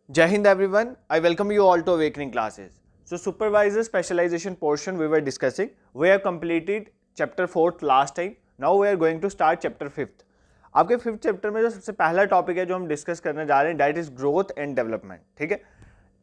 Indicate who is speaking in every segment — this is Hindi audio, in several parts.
Speaker 1: Jai Hind everyone, I welcome you all to Awakening classes. So supervisor specialization portion we were discussing, we have completed chapter 4th last time, now we are going to start chapter 5th. आपके 5th चैप्टर में जो सबसे पहला टॉपिक है जो हम डिस्कस करने जा रहे हैं that is growth and development. ठीक है,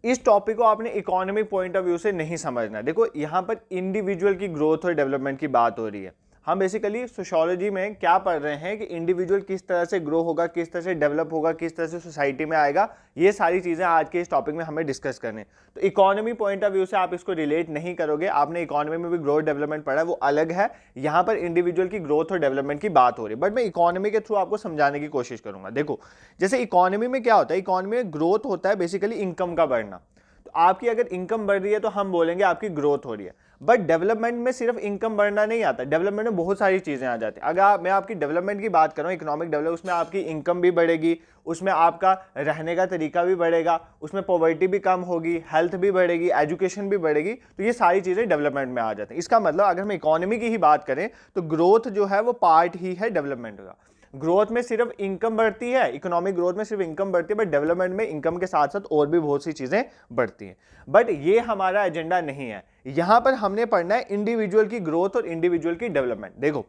Speaker 1: इस टॉपिक को आपने इकोनॉमिक पॉइंट ऑफ व्यू से नहीं समझना. देखो यहाँ पर इंडिविजुअल की ग्रोथ और डेवलपमेंट की बात हो रही है. हम बेसिकली सोशियोलॉजी में क्या पढ़ रहे हैं कि इंडिविजुअल किस तरह से ग्रो होगा, किस तरह से डेवलप होगा, किस तरह से सोसाइटी में आएगा. ये सारी चीज़ें आज के इस टॉपिक में हमें डिस्कस करने. तो इकोनॉमी पॉइंट ऑफ व्यू से आप इसको रिलेट नहीं करोगे. आपने इकोनॉमी में भी ग्रोथ डेवलपमेंट पढ़ा है, वो अलग है. यहाँ पर इंडिविजुअल की ग्रोथ और डेवलपमेंट की बात हो रही है, बट मैं इकोनॉमी के थ्रू आपको समझाने की कोशिश करूंगा. देखो जैसे इकोनॉमी में क्या होता है, इकोनॉमी में ग्रोथ होता है बेसिकली इनकम का बढ़ना. तो आपकी अगर इनकम बढ़ रही है तो हम बोलेंगे आपकी ग्रोथ हो रही है. बट डेवलपमेंट में सिर्फ इनकम बढ़ना नहीं आता, डेवलपमेंट में बहुत सारी चीजें आ जाती हैं. अगर मैं आपकी डेवलपमेंट की बात करूं, इकोनॉमिक डेवलपमेंट, उसमें आपकी इनकम भी बढ़ेगी, उसमें आपका रहने का तरीका भी बढ़ेगा, उसमें पॉवर्टी भी कम होगी, हेल्थ भी बढ़ेगी, एजुकेशन भी बढ़ेगी. तो ये सारी चीजें डेवलपमेंट में आ जाती हैं. इसका मतलब अगर हम इकोनॉमी की ही बात करें तो ग्रोथ जो है वो पार्ट ही है डेवलपमेंट का. ग्रोथ में सिर्फ इनकम बढ़ती है, इकोनॉमिक ग्रोथ में सिर्फ इनकम बढ़ती है, बट डेवलपमेंट में इनकम के साथ साथ और भी बहुत सी चीजें बढ़ती हैं. बट ये हमारा एजेंडा नहीं है. यहां पर हमने पढ़ना है इंडिविजुअल की ग्रोथ और इंडिविजुअल की डेवलपमेंट. देखो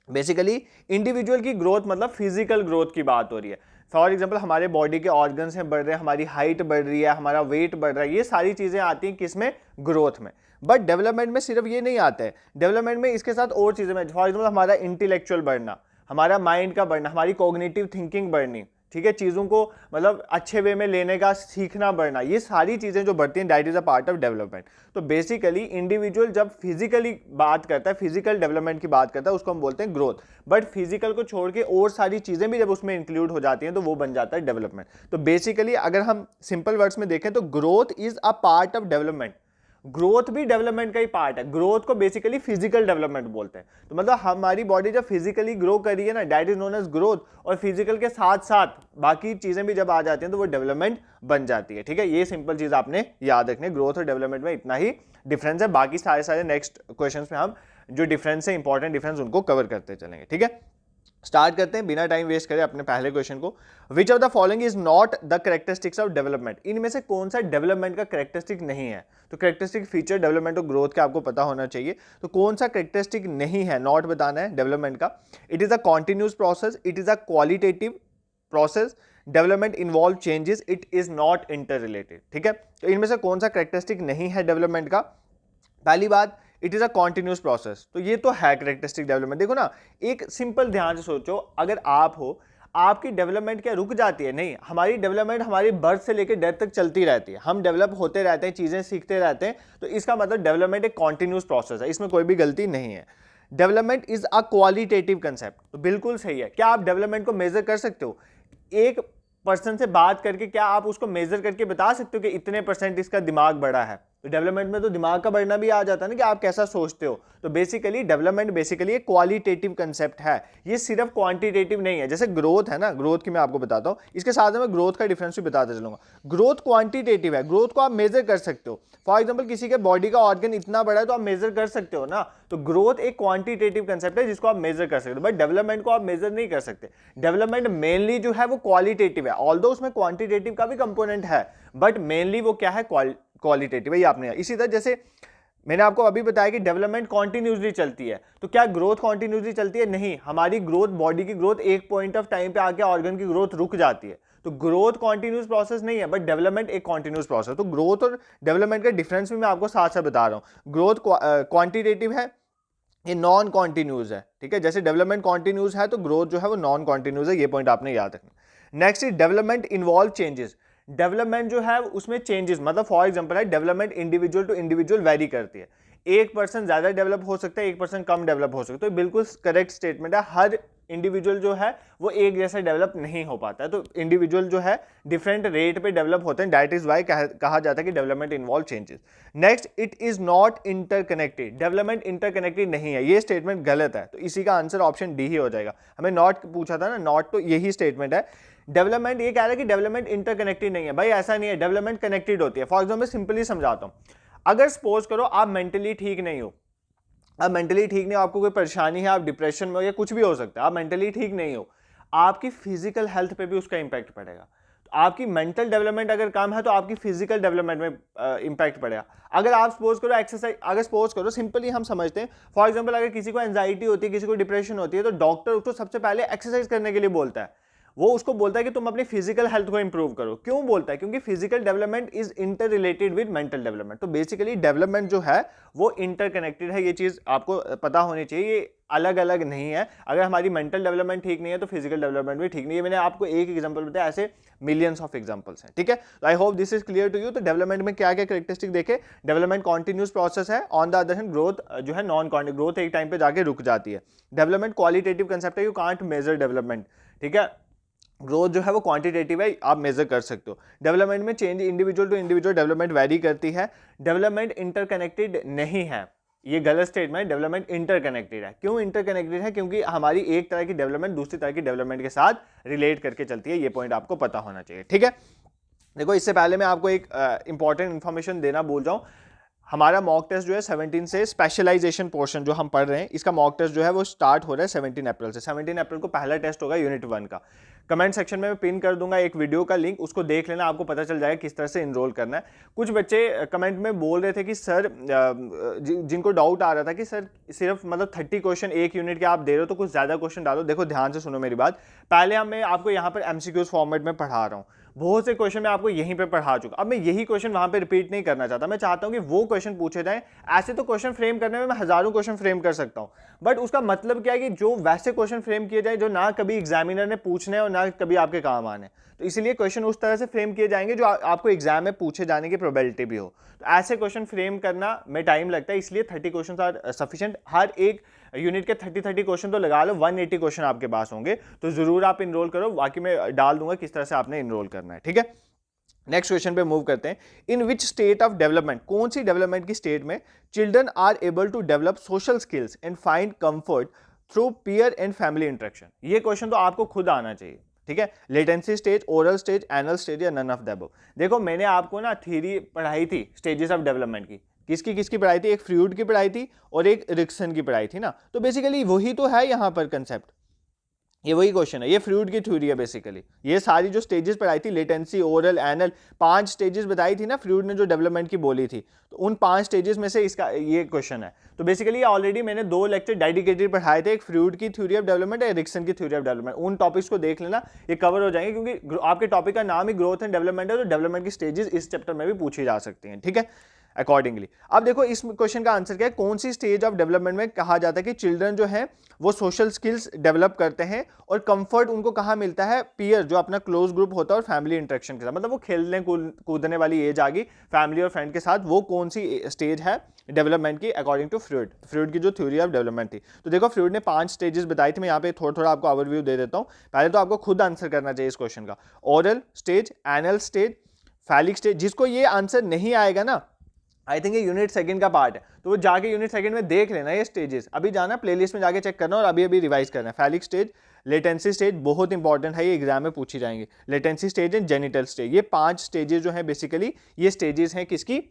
Speaker 1: बेसिकली इंडिविजुअल की ग्रोथ मतलब फिजिकल ग्रोथ की बात हो रही है. फॉर एग्जाम्पल हमारे बॉडी के ऑर्गन्स हैं बढ़ रहे हैं, हमारी हाइट बढ़ रही है, हमारा वेट बढ़ रहा है, ये सारी चीजें आती हैं किसमें, ग्रोथ में. बट डेवलपमेंट में सिर्फ ये नहीं आता है. डेवलपमेंट में इसके साथ और चीजें, फॉर एग्जाम्पल हमारा इंटेलेक्चुअल बढ़ना, हमारा माइंड का बढ़ना, हमारी कॉग्निटिव थिंकिंग बढ़नी, ठीक है, चीज़ों को मतलब अच्छे वे में लेने का सीखना बढ़ना, ये सारी चीज़ें जो बढ़ती हैं that is a part of development. तो बेसिकली इंडिविजुअल जब फिजिकली बात करता है, फिजिकल डेवलपमेंट की बात करता है, उसको हम बोलते हैं ग्रोथ. बट फिजिकल को छोड़ के और सारी चीज़ें भी जब उसमें इंक्लूड हो जाती हैं तो वो बन जाता है डेवलपमेंट. तो बेसिकली अगर हम सिंपल वर्ड्स में देखें तो growth is a part of development. Growth भी डेवलपमेंट का ही पार्ट है. ग्रोथ को बेसिकली फिजिकल डेवलपमेंट बोलते हैं. तो मतलब हमारी बॉडी जब फिजिकली ग्रो कर रही है ना, that is known as growth. और फिजिकल के साथ साथ बाकी चीजें भी जब आ जाती हैं तो वो डेवलपमेंट बन जाती है. ठीक है, ये सिंपल चीज आपने याद रखनी है. ग्रोथ और डेवलपमेंट में इतना ही डिफरेंस है. बाकी सारे सारे नेक्स्ट क्वेश्चन में हम जो डिफरेंस है, इंपॉर्टेंट डिफरेंस, उनको कवर करते चलेंगे. ठीक है, स्टार्ट करते हैं बिना टाइम वेस्ट करें अपने पहले क्वेश्चन को. विच of the following is not the characteristics of development. इनमें से कौन सा डेवलपमेंट का कैरेक्टरिस्टिक नहीं है. तो कैरेक्टरिस्टिक फीचर डेवलपमेंट और ग्रोथ का आपको पता होना चाहिए. तो कौन सा कैरेक्टरिस्टिक नहीं है, नॉट बताना है डेवलपमेंट का. It is a continuous process, it is a qualitative process, development involve changes, it is not inter related. ठीक है, तो इनमें से कौन सा कैरेक्टरिस्टिक नहीं है डेवलपमेंट का. पहली बात, it is a continuous process. तो ये तो है कैरेक्टरिस्टिक डेवलपमेंट. देखो ना, एक सिंपल ध्यान से सोचो, अगर आप हो, आपकी डेवलपमेंट क्या रुक जाती है? नहीं, हमारी डेवलपमेंट हमारी बर्थ से लेकर डेथ तक चलती रहती है. हम डेवलप होते रहते हैं, चीजें सीखते रहते हैं. तो इसका मतलब डेवलपमेंट एक कॉन्टिन्यूस प्रोसेस है, इसमें कोई भी गलती नहीं है. Development is a qualitative concept. तो बिल्कुल सही है. क्या आप डेवलपमेंट को मेजर कर सकते हो? एक पर्सन से बात करके क्या आप उसको मेजर करके बता सकते हो कि इतने परसेंट इसका दिमाग बढ़ा है? तो डेवलपमेंट में तो दिमाग का बढ़ना भी आ जाता है ना, कि आप कैसा सोचते हो. तो बेसिकली डेवलपमेंट बेसिकली एक क्वालिटेटिव कंसेप्ट है, ये सिर्फ क्वांटिटेटिव नहीं है. जैसे ग्रोथ है ना, ग्रोथ की मैं आपको बताता हूं, इसके साथ में ग्रोथ का डिफरेंस भी बताते चलूंगा. ग्रोथ क्वांटिटेटिव है, ग्रोथ को आप मेजर कर सकते हो. फॉर एग्जाम्पल किसी के बॉडी का ऑर्गन इतना बड़ा है तो आप मेजर कर सकते हो ना. तो ग्रोथ एक क्वांटिटेटिव कंसेप्ट है जिसको आप मेजर कर सकते हो, बट डेवलपमेंट को आप मेजर नहीं कर सकते. डेवलपमेंट मेनली जो है वो क्वालिटेटिव है, ऑल्दो उसमें क्वांटिटेटिव का भी कंपोनेंट है, बट मेनली वो क्या है, क्वालिटेटिव है. ये आपने इसी तरह जैसे मैंने आपको अभी बताया कि डेवलपमेंट कॉन्टिन्यूसली चलती है. तो क्या ग्रोथ कॉन्टिन्यूसली चलती है? नहीं, हमारी ग्रोथ, बॉडी की ग्रोथ एक पॉइंट ऑफ टाइम पे आके ऑर्गन की ग्रोथ रुक जाती है. तो ग्रोथ कॉन्टिन्यूस प्रोसेस नहीं है, बट डेवलपमेंट एक कॉन्टिन्यूस प्रोसेस. तो ग्रोथ और डेवलपमेंट का डिफरेंस भी मैं आपको साथ साथ बता रहा हूं. ग्रोथ क्वांटिटेटिव है, ये नॉन कॉन्टिन्यूस है. ठीक है, जैसे डेवलपमेंट कॉन्टिन्यूस है तो ग्रोथ जो है वो नॉन कॉन्टिन्यूस है. ये पॉइंट आपने याद रखना. Next is development involve changes. Development जो है उसमें चेंजेस, मतलब फॉर एग्जांपल है, development individual to individual vary करती है. एक पर्सन ज्यादा डेवलप हो सकता है, एक पर्सन कम डेवलप हो सकता है. तो बिल्कुल करेक्ट स्टेटमेंट है. हर इंडिविजुअल जो है वो एक जैसा डेवलप नहीं हो पाता है. तो इंडिविजुअल जो है डिफरेंट रेट पे डेवलप होते हैं. दैट इज वाई कहा जाता है कि development involve changes. Next, it is not interconnected. Development interconnected नहीं है, ये स्टेटमेंट गलत है. तो इसी का आंसर ऑप्शन डी ही हो जाएगा. हमें नॉट पूछा था ना, नॉट, तो यही स्टेटमेंट है. डेवलपमेंट ये कह रहा है कि डेवलपमेंट इंटरकनेक्टेड नहीं है. भाई ऐसा नहीं है, डेवलपमेंट कनेक्टेड होती है. फॉर एग्जाम्पल सिंपली समझाता हूं, अगर सपोज करो आप मेंटली ठीक नहीं हो, आप मेंटली ठीक नहीं हो, आपको कोई परेशानी है, आप डिप्रेशन में हो या कुछ भी हो सकता है, आप मेंटली ठीक नहीं हो, आपकी फिजिकल हेल्थ पे भी उसका इंपैक्ट पड़ेगा. आपकी मेंटल डेवलपमेंट अगर कम है तो आपकी फिजिकल डेवलपमेंट में इंपैक्ट पड़ेगा। अगर आप सपोज करो एक्सरसाइज, अगर सपोज करो सिंपली हम समझते हैं, फॉर एग्जांपल अगर किसी को एंजाइटी होती है, किसी को डिप्रेशन होती है, तो डॉक्टर उसको सबसे पहले एक्सरसाइज करने के लिए बोलता है। वो उसको बोलता है कि तुम अपनी फिजिकल हेल्थ को इंप्रूव करो। क्यों बोलता है? क्योंकि physical development is inter related with mental development. तो बेसिकली डेवलपमेंट जो है वो इंटरकनेक्टेड है, ये चीज आपको पता होनी चाहिए, ये अलग अलग नहीं है। अगर हमारी मेंटल डेवलपमेंट ठीक नहीं है तो फिजिकल डेवलपमेंट भी ठीक नहीं है। मैंने आपको एक एग्जांपल बताया, ऐसे मिलियंस ऑफ एग्जांपल्स हैं, ठीक है। तो I hope this is clear to you. तो डेवलपमेंट में क्या क्या कैरेक्टरिस्टिक देखे, डेवलपमेंट कॉन्टिन्यूस प्रोसेस है, on the other hand growth जो है नॉन कॉन्टिन्यूस, ग्रोथ एक टाइम पे जाके रुक जाती है। डेवलपमेंट क्वालिटेटिव कंसेप्ट है, यू कांट मेजर डेवलपमेंट, ठीक है। ग्रोथ जो है वो क्वांटिटेटिव है, आप मेजर कर सकते हो। डेवलपमेंट में change individual to individual development vary करती है। डेवलपमेंट इंटरकनेक्टेड नहीं है, ये गलत स्टेटमेंट। डेवलपमेंट इंटरकनेक्टेड है। क्यों इंटरकनेक्टेड है? क्योंकि हमारी एक तरह की डेवलपमेंट दूसरी तरह की डेवलपमेंट के साथ रिलेट करके चलती है। ये पॉइंट आपको पता होना चाहिए, ठीक है। देखो इससे पहले मैं आपको एक इंपॉर्टेंट इंफॉर्मेशन देना भूल जाऊं, हमारा मॉक टेस्ट जो है 17 से स्पेशलाइजेशन पोर्शन जो हम पढ़ रहे हैं, इसका मॉक टेस्ट जो है वो स्टार्ट हो रहा है 17 अप्रैल से। 17 अप्रैल को पहला टेस्ट होगा यूनिट 1 का। कमेंट सेक्शन में मैं पिन कर दूंगा एक वीडियो का लिंक, उसको देख लेना, आपको पता चल जाएगा किस तरह से इनरोल करना है। कुछ बच्चे कमेंट में बोल रहे थे कि सर, जिनको डाउट आ रहा था कि सर सिर्फ मतलब 30 क्वेश्चन एक यूनिट के आप दे रहे हो तो कुछ ज्यादा क्वेश्चन डालो। देखो ध्यान से सुनो मेरी बात, पहले मैं आपको यहाँ पर एमसीक्यूज फॉर्मेट में पढ़ा रहा हूँ, बहुत से क्वेश्चन मैं आपको यहीं पे पढ़ा चुका। अब मैं यही क्वेश्चन वहां पे रिपीट नहीं करना चाहता, मैं चाहता हूं कि वो क्वेश्चन पूछे जाएं। ऐसे तो क्वेश्चन फ्रेम करने में मैं हजारों क्वेश्चन फ्रेम कर सकता हूं, बट उसका मतलब क्या है कि जो वैसे क्वेश्चन फ्रेम किए जाए जो ना कभी एग्जामिनर ने पूछने और ना कभी आपके काम आने। तो इसलिए क्वेश्चन उस तरह से फ्रेम किए जाएंगे जो आपको एग्जाम में पूछे जाने की प्रोबेबिलिटी भी हो। तो ऐसे क्वेश्चन फ्रेम करना में टाइम लगता है, इसलिए 30 क्वेश्चन आर सफिशिएंट। हर एक यूनिट के 30 क्वेश्चन तो लगा लो, 180 क्वेश्चन आपके पास होंगे, तो जरूर आप इनरोल करो। बाकी मैं डाल दूंगा किस तरह से आपने इनरोल करना है, ठीक है। नेक्स्ट क्वेश्चन पे मूव करते हैं। In which state of development, कौन सी डेवलपमेंट की स्टेट में children are able to develop social skills and find comfort through peer and family interaction. ये क्वेश्चन तो आपको खुद आना चाहिए, ठीक है। Latency stage, oral stage, anal stage या नन ऑफ द अबव। देखो मैंने आपको ना थ्योरी पढ़ाई थी स्टेजेस ऑफ डेवलपमेंट की, किसकी किसकी पढ़ाई थी? एक फ्रूड की पढ़ाई थी और एक एरिक्सन की पढ़ाई थी ना। तो बेसिकली वही तो है यहाँ पर कंसेप्ट, ये वही क्वेश्चन है, ये फ्रूड की थ्योरी है बेसिकली। ये सारी जो स्टेजेस पढ़ाई थी, लेटेंसी, ओरल, एनल, 5 स्टेजेस बताई थी ना फ्रूड ने जो डेवलपमेंट की बोली थी, तो उन 5 स्टेजेस में से इसका ये क्वेश्चन है। तो बेसिकली ऑलरेडी मैंने 2 लेक्चर डेडिकेटेड पढ़ाए थे, एक फ्रूड की थ्योरी ऑफ डेवलपमेंट और एरिक्सन की थ्योरी ऑफ डेवलपमेंट। उन टॉपिक्स को देख लेना, ये कवर हो जाएंगे, क्योंकि आपके टॉपिक का नाम ही ग्रोथ एंड डेवलपमेंट है, तो डेवलपमेंट की स्टेजेस इस चैप्टर में भी पूछी जा सकती हैं, ठीक है, अकॉर्डिंगली। अब देखो इस क्वेश्चन का आंसर क्या है, कौन सी स्टेज ऑफ डेवलपमेंट में कहा जाता है कि चिल्ड्रन जो है वो सोशल स्किल्स डेवलप करते हैं और कंफर्ट उनको कहाँ मिलता है? पीयर, जो अपना क्लोज ग्रुप होता है, और फैमिली इंटरेक्शन के साथ, मतलब वो खेलने कूदने वाली एज आ गई फैमिली और फ्रेंड के साथ। वो कौन सी स्टेज है डेवलपमेंट की अकॉर्डिंग टू फ्रूड? फ्रूड की जो थ्योरी ऑफ डेवलपमेंट थी। तो देखो फ्रूड ने 5 स्टेजेस बताई थी, मैं यहाँ पे थोड़ा थोड़ा आपको ओवरव्यू दे देता हूँ। पहले तो आपको खुद आंसर करना चाहिए इस क्वेश्चन का। Oral stage, anal stage, phallic stage. जिसको ये आंसर नहीं आएगा ना, आई थिंक ये यूनिट 2 का पार्ट है, तो वो जाके यूनिट 2 में देख लेना ये स्टेजेस। अभी जाना प्लेलिस्ट में जाके चेक करना और अभी अभी रिवाइज करना है। फैलिक स्टेज, लेटेंसी स्टेज बहुत इंपॉर्टेंट है, ये एग्जाम में पूछी जाएंगे। Latency stage and genital stage, ये 5 स्टेजेस जो है बेसिकली ये स्टेजेस हैं किसकी?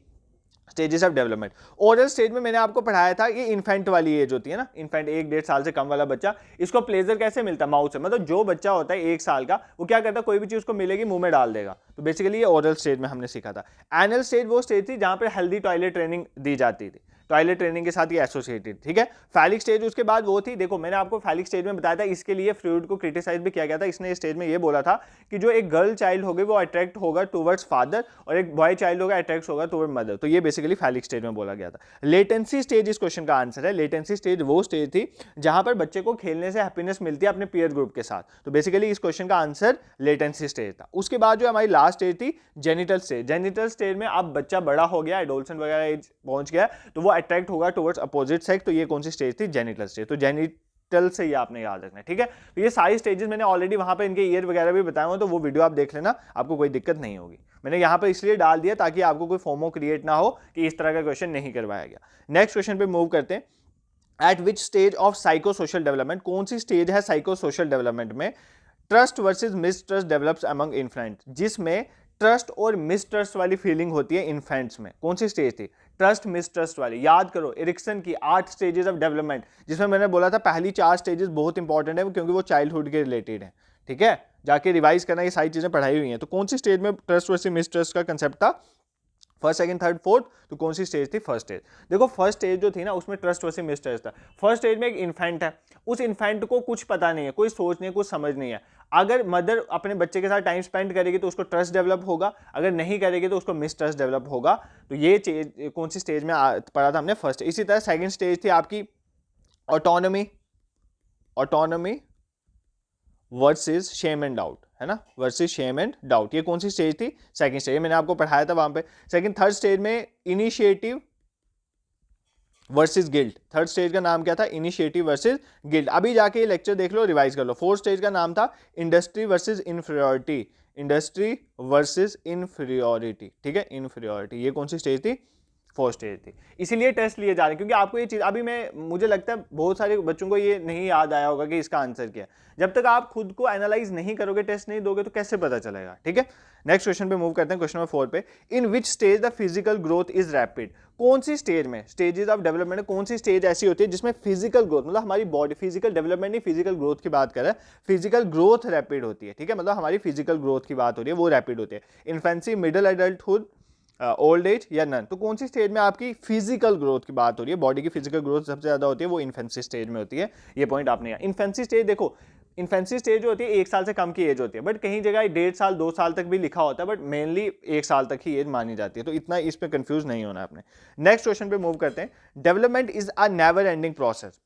Speaker 1: Stages of development. Oral stage में मैंने आपको पढ़ाया था, ये इन्फेंट वाली एज होती है ना, इन्फेंट 1-1.5 साल से कम वाला बच्चा, इसको प्लेजर कैसे मिलता है? माउथ से। मतलब जो बच्चा होता है 1 साल का, वो क्या करता है, कोई भी चीज उसको मिलेगी मुंह में डाल देगा। तो बेसिकली ये ओरल स्टेज में हमने सीखा था। एनल स्टेज वो स्टेज थी जहां पर हेल्दी टॉयलेट ट्रेनिंग दी जाती थी, टॉयलेट ट्रेनिंग के साथ ये एसोसिएटेड, ठीक है। फैलिक स्टेज उसके बाद वो थी, देखो मैंने आपको फैलिक स्टेज में बताया था, इसके लिए फ्रूड को क्रिटिसाइज भी किया गया था। इसने इस स्टेज में ये बोला था कि जो एक गर्ल चाइल्ड होगी वो अट्रैक्ट होगा टुवर्ड्स फादर, और एक बॉय चाइल्ड होगा अट्रैक्ट होगा टुवर्ड मदर। तो ये बेसिकली फैलिक स्टेज में बोला गया था। लेटेंसी स्टेज इस क्वेश्चन का आंसर है। लेटेंसी स्टेज वो स्टेज थी जहां पर बच्चे को खेलने से हैप्पीनेस मिलती है अपने पीयर ग्रुप के साथ। तो बेसिकली इस क्वेश्चन का आंसर लेटेंसी स्टेज था। उसके बाद जो हमारी लास्ट स्टेज थी जेनिटल स्टेज। जेनिटल स्टेज में अब बच्चा बड़ा हो गया, एडोलसेंट वगैरह एज पहुंच गया, तो वो अट्रैक्ट होगा टुवर्ड्स अपोजिट सेक्स। तो ये कौन सी स्टेज थी? Genital stage. तो जेनिटल से ये आपने याद रखना है, ठीक है। तो ये सारी स्टेजेस मैंने ऑलरेडी वहां पे इनके ईयर वगैरह भी बताए हुए, तो वो वीडियो आप देख लेना, आपको कोई दिक्कत नहीं होगी। मैंने यहाँ पर इसलिए डाल दिया ताकि आपको कोई फोमो क्रिएट ना हो कि इस तरह का क्वेश्चन नहीं करवाया गया। नेक्स्ट क्वेश्चन पे मूव करते हैं। Eight which stage of psycho social development, कौन सी स्टेज है साइको सोशल डेवलपमेंट में trust versus mistrust develops among infant, जिसमें ट्रस्ट और मिसट्रस्ट वाली फीलिंग होती है इन्फेंट्स में? कौन सी स्टेज थी? ट्रस्ट मिसट्रस्ट वाली। याद करो एरिक्सन की 8 स्टेजेस ऑफ डेवलपमेंट, जिसमें मैंने बोला था पहली 4 स्टेजेस बहुत इंपॉर्टेंट है क्योंकि वो चाइल्डहुड के रिलेटेड है, ठीक है। जाके रिवाइज करना, ये सारी चीज़ें पढ़ाई हुई हैं। तो कौन सी स्टेज में ट्रस्ट वर्सेस मिसट्रस्ट का कंसेप्ट था, फर्स्ट सेकंड थर्ड फोर्थ, तो कौन सी स्टेज थी, फर्स्ट स्टेज। देखो फर्स्ट स्टेज जो थी ना उसमें ट्रस्ट वर्सेस मिसट्रस्ट था। फर्स्ट स्टेज में एक इन्फेंट है, उस इन्फेंट को कुछ पता नहीं है, कोई सोच नहीं है, कुछ समझ नहीं है। अगर मदर अपने बच्चे के साथ टाइम स्पेंड करेगी तो उसको ट्रस्ट डेवलप होगा, अगर नहीं करेगी तो उसको मिसट्रस्ट डेवलप होगा। तो ये चीज कौन सी स्टेज में पढ़ा था हमने, फर्स्ट। इसी तरह सेकंड स्टेज थी आपकी autonomy, autonomy versus shame and doubt, है ना, वर्सेस शेम एंड डाउट। ये कौन सी स्टेज थी, सेकंड स्टेज, मैंने आपको पढ़ाया था वहां पे। सेकंड थर्ड स्टेज में initiative versus guilt, third stage का नाम क्या था, इनिशिएटिव वर्सेस गिल्ट। अभी जाके ये लेक्चर देख लो, रिवाइज कर लो। फोर्थ स्टेज का नाम था industry versus inferiority, industry versus inferiority, ठीक है, इन्फीरियोरिटी। ये कौन सी स्टेज थी, फोर्थ स्टेज थी। इसीलिए टेस्ट लिए जा रहे हैं क्योंकि आपको ये चीज अभी मुझे लगता है बहुत सारे बच्चों को ये नहीं याद आया होगा कि इसका आंसर क्या है। जब तक आप खुद को एनालाइज नहीं करोगे, टेस्ट नहीं दोगे, तो कैसे पता चलेगा, ठीक है। नेक्स्ट क्वेश्चन पे मूव करते हैं, क्वेश्चन नंबर 4 पे। In which stage the physical growth is rapid, कौन सी स्टेज में, स्टेजेस ऑफ डेवलपमेंट कौन सी स्टेज ऐसी होती है जिसमें फिजिकल ग्रोथ, मतलब हमारी बॉडी, फिजिकल डेवलपमेंट नहीं, फिजिकल ग्रोथ की बात कर रहा है, फिजिकल ग्रोथ रैपिड होती है, ठीक है, मतलब हमारी फिजिकल ग्रोथ की बात हो रही है, वो रैपिड होती है। Infancy, middle adulthood, old age या नन। तो कौन सी स्टेज में आपकी फिजिकल ग्रोथ की बात हो रही है, बॉडी की फिजिकल ग्रोथ सबसे ज्यादा होती है, वो इन्फेंसी स्टेज में होती है। ये पॉइंट आपने यहाँ, इन्फेंसी स्टेज देखो, इन्फेंसी स्टेज जो होती है 1 साल से कम की एज होती है, बट कहीं जगह 1.5 साल 2 साल तक भी लिखा होता है, बट मेनली 1 साल तक ही एज मानी जाती है। तो इतना इस पे कंफ्यूज नहीं होना आपने। नेक्स्ट क्वेश्चन पे मूव करते हैं। Development is a never ending process,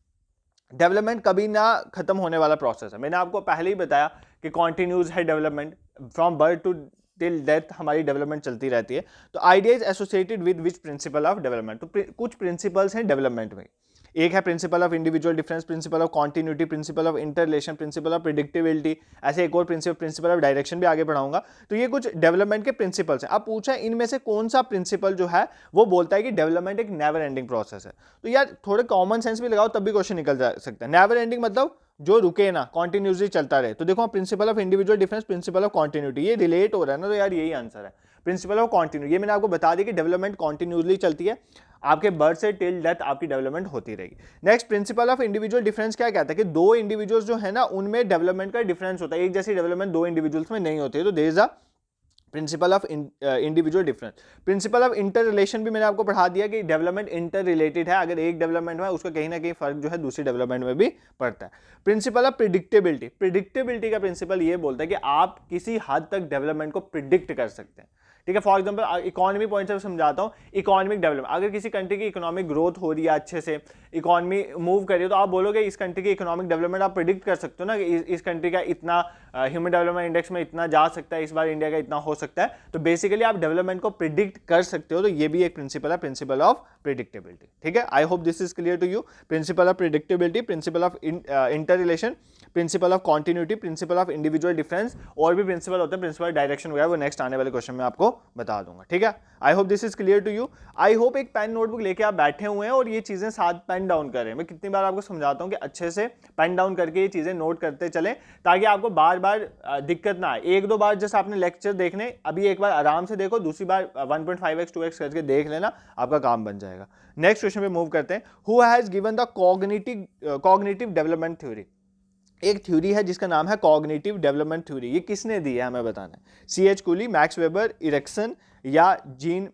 Speaker 1: development कभी ना खत्म होने वाला प्रोसेस है। मैंने आपको पहले ही बताया कि कॉन्टिन्यूज है development, from birth to till death हमारी डेवलपमेंट चलती रहती है। तो idea is associated with which principle of development, तो कुछ प्रिंसिपल्स हैं डेवलपमेंट में। एक है principle of individual difference, principle of continuity, principle of interrelation, principle of predictability, ऐसे एक और प्रिंसिपल ऑफ डायरेक्शन भी आगे पढ़ाऊंगा। तो ये कुछ डेवलपमेंट के प्रिंसिपल्स हैं। अब पूछा है इनमें से कौन सा प्रिंसिपल जो है वो बोलता है कि डेवलपमेंट एक नेवर एंडिंग प्रोसेस है। तो यार थोड़े कॉमन सेंस भी लगाओ तब भी क्वेश्चन निकल जा सकता है। नेवर एंडिंग मतलब जो रुके ना, कॉन्टिन्यूसली चलता रहे। तो देखो principal of individual difference, principle of continuity, ये रिलेट हो रहा है ना, तो यार यही आंसर है, प्रिंसिपल ऑफ कॉन्टिन्यूटी। ये मैंने आपको बता दिया कि डेवलपमेंट कॉन्टिन्यूसली चलती है, आपके बर्थ से टिल डेथ आपकी डेवलपमेंट होती रहेगी। Next principle of individual difference क्या कहता है कि दो इंडिविजुअल्स जो है ना उनमें डेवलपमेंट का डिफरेंस होता है, एक जैसी डेवलपमेंट दो इंडिविजुअल्स में नहीं होती है। तो there is a principle of individual difference. Principle of interrelation भी मैंने आपको पढ़ा दिया कि डेवलपमेंट इंटर रिलेटेड है, अगर एक डेवलपमेंट में उसका कहीं ना कहीं फर्क जो है दूसरी डेवलपमेंट में भी पड़ता है। प्रिंसिपल ऑफ प्रिडिक्टेबिलिटी, प्रिडिक्टेबिलिटी का प्रिंसिपल ये बोलता है कि आप किसी हद तक डेवलपमेंट को प्रिडिक्ट कर सकते हैं, ठीक है। फॉर एग्जांपल इकोनॉमी पॉइंट से समझाता हूँ, इकोनॉमिक डेवलपमेंट, अगर किसी कंट्री की इकोनॉमिक ग्रोथ हो रही है, अच्छे से इकोनॉमी मूव कर रही है, तो आप बोलोगे इस कंट्री की इकोनॉमिक डेवलपमेंट आप प्रिडिक्ट कर सकते हो ना कि इस कंट्री का इतना ह्यूमन डेवलपमेंट इंडेक्स में इतना जा सकता है, इस बार इंडिया का इतना हो सकता है। तो बेसिकली आप डेवलपमेंट को प्रिडिक्ट कर सकते हो। तो ये भी एक प्रिंसिपल है, प्रिंसिपल ऑफ प्रिडिक्टेबिलिटी, ठीक है। I hope this is clear to you. Principle of predictability, principle of interrelation, principle of continuity, principle of individual difference, और भी प्रिंसिपल होते हैं, प्रिंसिपल डायरेक्शन वगैरह, वो नेक्स्ट आने वाले क्वेश्चन में आपको बता दूंगा, ठीक है। I hope this is clear to you. I hope एक पेन नोटबुक लेके आप बैठे हुए हैं और ये चीजें साथ पेन डाउन कर रहे हैं। मैं कितनी बार आपको समझाता हूँ कि अच्छे से पेन डाउन करके ये चीजें नोट करते चलें ताकि आपको बार बार दिक्कत ना आए। एक दो बार जैसे आपने लेक्चर देखने, अभी एक बार आराम से देखो, दूसरी बार 1.5x 2x करके देख लेना, आपका काम बन जाएगा। नेक्स्ट क्वेश्चन पे मूव करते हैं। Who has given the cognitive development theory, एक थ्योरी है जिसका नाम है कॉग्निटिव डेवलपमेंट थ्योरी। ये किसने दी है हमें बताना है। C.H. Coolie, max weber, Erikson या जीन